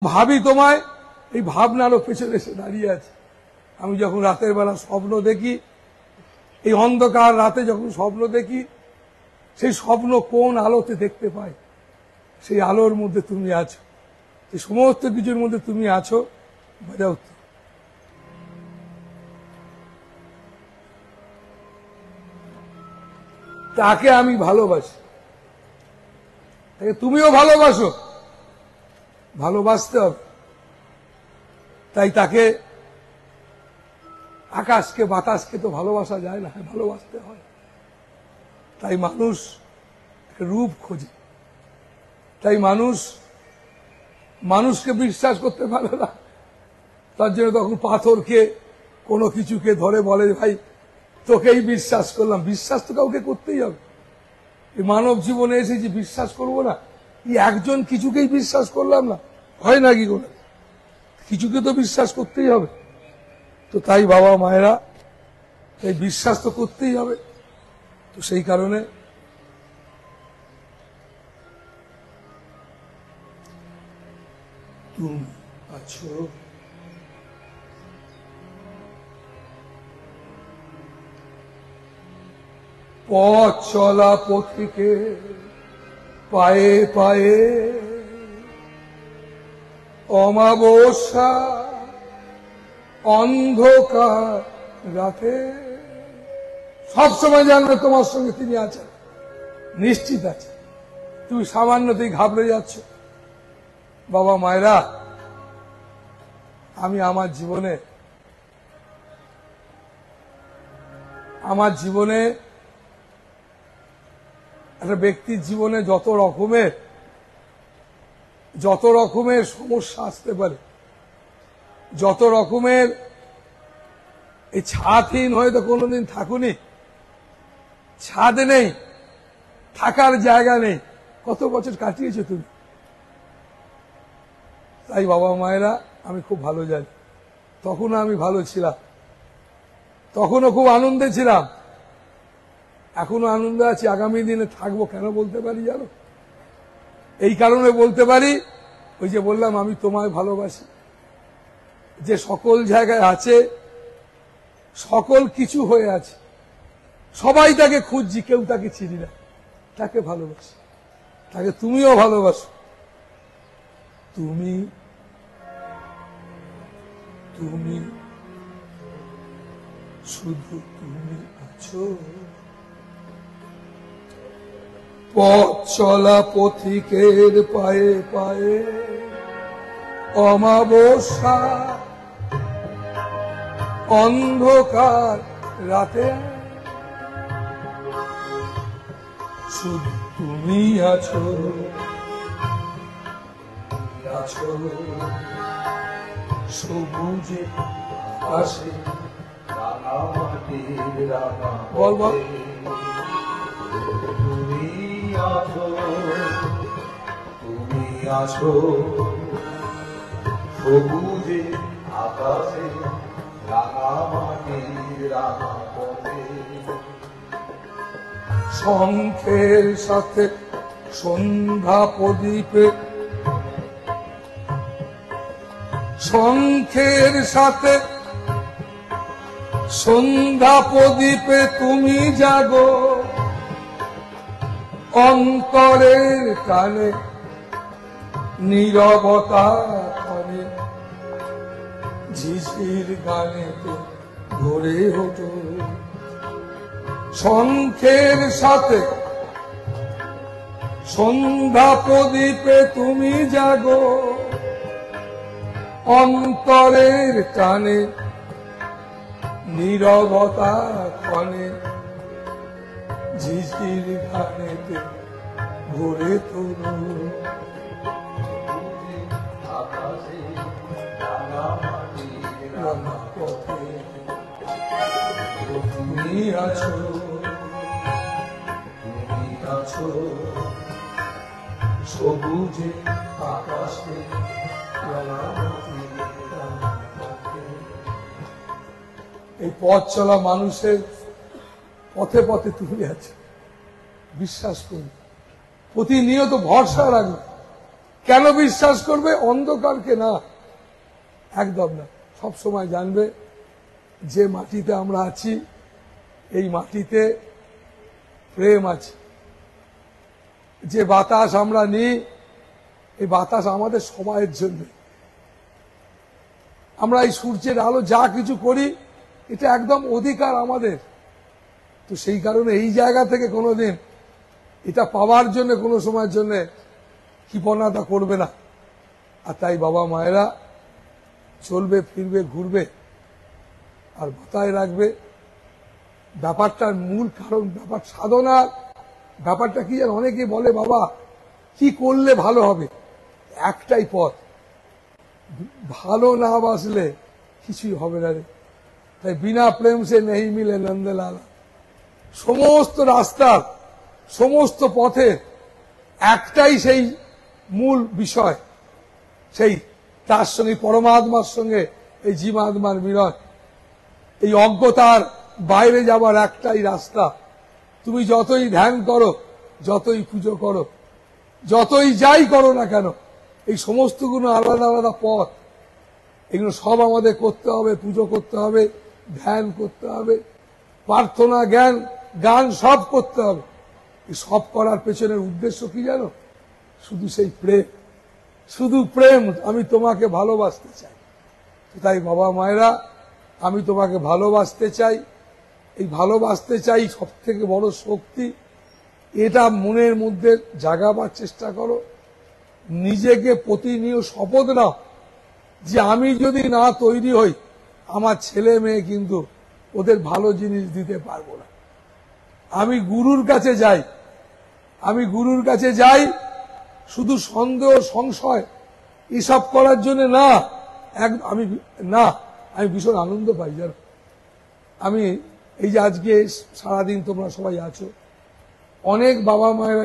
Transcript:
ভাবি তোমায়, এই ভাবনারও পেছনে এসে দাঁড়িয়ে আছে। আমি যখন রাতের বেলা স্বপ্ন দেখি, এই অন্ধকার রাতে যখন স্বপ্ন দেখি, সেই স্বপ্ন কোন আলোতে দেখতে পাই, সেই আলোর মধ্যে তুমি আছো, এই সমস্ত কিছুর মধ্যে তুমি আছো। বাজাও তো। তাকে আমি ভালোবাসি, তাকে তুমিও ভালোবাসো, ভালোবাসতে হবে। তাই তাকে, আকাশকে বাতাসকে তো ভালোবাসা যায় না, ভালোবাসতে হয়। তাই মানুষ রূপ খোঁজে, তাই মানুষকে বিশ্বাস করতে পারে না। তার জন্য তখন পাথরকে, কোনো কিছুকে ধরে বলে, ভাই তোকেই বিশ্বাস করলাম। বিশ্বাস তো কাউকে করতেই হবে। এই মানব জীবনে এসেছি, বিশ্বাস করবো না? এই একজন কিছুকেই বিশ্বাস করলাম না, হয় নাকি? কোনো কিছুকে তো বিশ্বাস করতেই হবে। তো তাই বাবা মায়েরা, এই বিশ্বাস তো করতেই হবে। তো সেই কারণে তুমি আছো, পথ চলা পথিকে পায়ে পায়ে, অমাবস্যা অন্ধকার রাতে, সবসময় জানবে তোমার সঙ্গে তিনি আছেন, নিশ্চিত আছে। তুমি সামান্যতেই ঘাবড়ে যাচ্ছ। বাবা মায়েরা, আমি আমার জীবনে একটা ব্যক্তির জীবনে যত রকমের সমস্যা আসতে পারে, যত রকমের, এই ছাদহীন হয়তো কোনোদিন থাকুনি, ছাদ নেই, থাকার জায়গা নেই, কত বছর কাটিয়েছো তুমি। তাই বাবা মায়েরা, আমি খুব ভালো জানি, তখনও আমি ভালো ছিলাম, তখনও খুব আনন্দে ছিলাম, এখনো আনন্দে আছি, আগামী দিনে থাকবো। কেন বলতে পারি জানো? এই কারণে বলতে পারি, ওই যে বললাম আমি তোমায় ভালোবাসি। যে সকল জায়গায় আছে, সকল কিছু হয়ে আছে, সবাই তাকে খুঁজছি, কেউ তাকে চিনি না, তাকে ভালোবাসি। তাকে তুমিও ভালোবাসো। তুমি শুধু তুমি আছো, পথ চলা পথিকের পায়ে পায়ে, অমাবস্যা অন্ধকার রাতে, শুধু তুমি আছো, সবুজে আসে বল বল, তুমি আছো সবুজে আকাশে, রাঙা মাটির রাঙা পথে, শঙ্খের সাথে সন্ধ্যা প্রদীপে, শঙ্খের সাথে সন্ধ্যা প্রদীপে তুমি জাগো, অন্তরের কানে নীরবতা কানে, ঝিঝির গানেতে ভরে ওঠো। শঙ্খের সাথে সন্ধ্যা প্রদীপে তুমি জাগো, অন্তরের কানে নীরবতা ক্ষণে, ঝিঝির গানেতে ভরে তোলো। আকাশে রাঙা মাটির রাঙা পথে, তুমি আছো, সবুজে আকাশে রাঙা মাটির রাঙা পথে। এই পথ চলা মানুষের পথে পথে তুমি আছো, বিশ্বাস করি, প্রতিনিয়ত ভরসা রাখবে। কেন বিশ্বাস করবে? অন্ধকারকে না, একদম না। সব সময় জানবে যে মাটিতে আমরা আছি, এই মাটিতে প্রেম আছে। যে বাতাস আমরা নিই, এই বাতাস আমাদের সবাইয়ের জন্য। আমরা এই সূর্যের আলো যা কিছু করি, এটা একদম অধিকার আমাদের। তো সেই কারণে এই জায়গা থেকে কোনোদিন এটা পাওয়ার জন্য কোনো সময়ের জন্য কৃপণতা করবে না। আর তাই বাবা মায়েরা চলবে, ফিরবে, ঘুরবে, আর মাথায় রাখবে ব্যাপারটার মূল কারণ, ব্যাপার সাধনা ব্যাপারটা কি জানো? অনেকে বলে বাবা কি করলে ভালো হবে? একটাই পথ, ভালো না বাসলে কিছুই হবে না রে। তাই বিনা প্রেম সে নেই মিলে নন্দলালা। সমস্ত রাস্তার, সমস্ত পথে একটাই সেই মূল বিষয়, সেই তার সঙ্গে পরমাত্মার সঙ্গে এই জীবাত্মার মিলন। এই অজ্ঞতার বাইরে যাবার একটাই রাস্তা। তুমি যতই ধ্যান করো, যতই পুজো করো, যতই যাই করো না কেন, এই সমস্তগুলো আলাদা আলাদা পথ। এগুলো সব আমাদের করতে হবে, পুজো করতে হবে, ধ্যান করতে হবে, প্রার্থনা, জ্ঞান, গান সব করতে হবে। এই সব করার পেছনের উদ্দেশ্য কি জানো? শুধু সেই প্রেম, শুধু প্রেম। আমি তোমাকে ভালোবাসতে চাই। তাই বাবা মায়েরা, আমি তোমাকে ভালোবাসতে চাই। এই ভালোবাসতে চাই সব থেকে বড় শক্তি। এটা মনের মধ্যে জাগাবার চেষ্টা করো। নিজেকে প্রতিনিয়ত শপথ নাও যে আমি যদি না তৈরি হই, আমার ছেলে মেয়ে কিন্তু ওদের ভালো জিনিস দিতে পারবো না। আমি গুরুর কাছে যাই, আমি গুরুর কাছে যাই শুধু সন্দেহ, সংশয় এসব করার জন্য না। আমি ভীষণ আনন্দ পাই জানো। আমি এই যে আজকে সারাদিন তোমরা সবাই আছো, অনেক বাবা মায়েরা